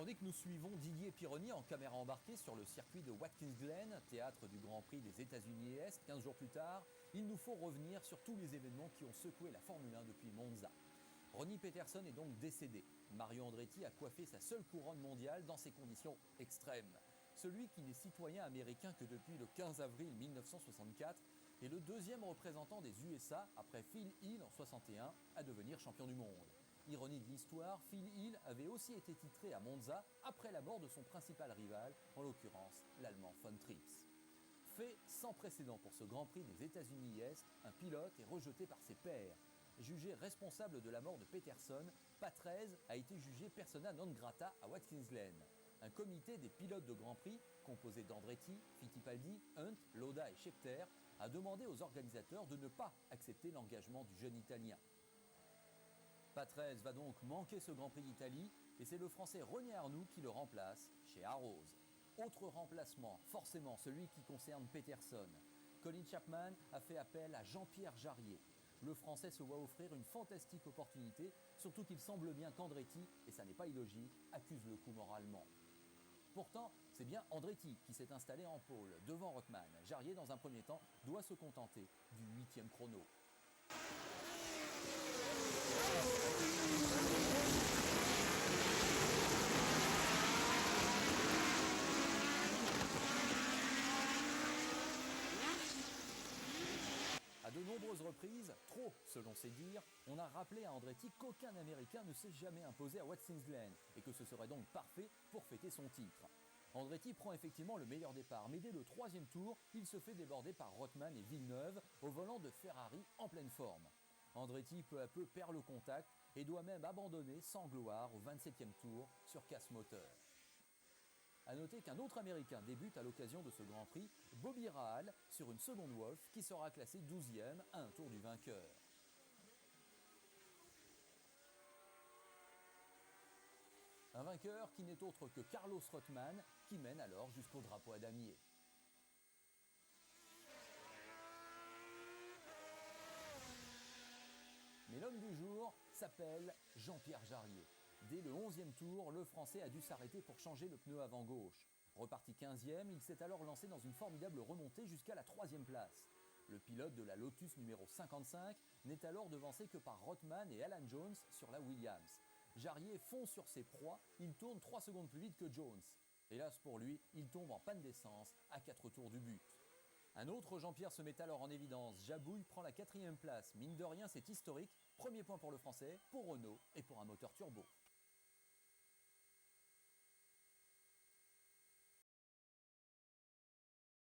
Tandis que nous suivons Didier Pironi en caméra embarquée sur le circuit de Watkins Glen, théâtre du Grand Prix des États-Unis et Est, 15 jours plus tard, il nous faut revenir sur tous les événements qui ont secoué la Formule 1 depuis Monza. Ronnie Peterson est donc décédé. Mario Andretti a coiffé sa seule couronne mondiale dans ces conditions extrêmes. Celui qui n'est citoyen américain que depuis le 15 avril 1964 est le deuxième représentant des USA, après Phil Hill en 61, à devenir champion du monde. Ironie de l'histoire, Phil Hill avait aussi été titré à Monza après la mort de son principal rival, en l'occurrence l'Allemand von Trips. Fait sans précédent pour ce Grand Prix des États-Unis Est, un pilote est rejeté par ses pairs. Jugé responsable de la mort de Peterson, Patrese a été jugé persona non grata à Watkins Glen. Un comité des pilotes de Grand Prix, composé d'Andretti, Fittipaldi, Hunt, Lauda et Scheckter, a demandé aux organisateurs de ne pas accepter l'engagement du jeune Italien. Patrese va donc manquer ce Grand Prix d'Italie et c'est le Français René Arnoux qui le remplace chez Arrows. Autre remplacement, forcément celui qui concerne Peterson. Colin Chapman a fait appel à Jean-Pierre Jarier. Le Français se voit offrir une fantastique opportunité, surtout qu'il semble bien qu'Andretti, et ça n'est pas illogique, accuse le coup moralement. Pourtant, c'est bien Andretti qui s'est installé en pôle, devant Rothman. Jarier, dans un premier temps, doit se contenter du 8e chrono. À de nombreuses reprises, trop selon ses dires, on a rappelé à Andretti qu'aucun Américain ne s'est jamais imposé à Watkins Glen et que ce serait donc parfait pour fêter son titre. Andretti prend effectivement le meilleur départ, mais dès le 3e tour, il se fait déborder par Rothman et Villeneuve au volant de Ferrari en pleine forme. Andretti peu à peu perd le contact et doit même abandonner sans gloire au 27e tour sur casse moteur. A noter qu'un autre Américain débute à l'occasion de ce Grand Prix, Bobby Rahal, sur une seconde Wolf qui sera classé 12e à un tour du vainqueur. Un vainqueur qui n'est autre que Carlos Rothman, qui mène alors jusqu'au drapeau à damier. Mais l'homme du jour s'appelle Jean-Pierre Jarier. Dès le 11e tour, le Français a dû s'arrêter pour changer le pneu avant gauche. Reparti 15e, il s'est alors lancé dans une formidable remontée jusqu'à la 3e place. Le pilote de la Lotus numéro 55 n'est alors devancé que par Rothman et Alan Jones sur la Williams. Jarier fonce sur ses proies, il tourne 3 secondes plus vite que Jones. Hélas pour lui, il tombe en panne d'essence à 4 tours du but. Un autre Jean-Pierre se met alors en évidence. Jabouille prend la 4e place. Mine de rien, c'est historique. Premier point pour le Français, pour Renault et pour un moteur turbo.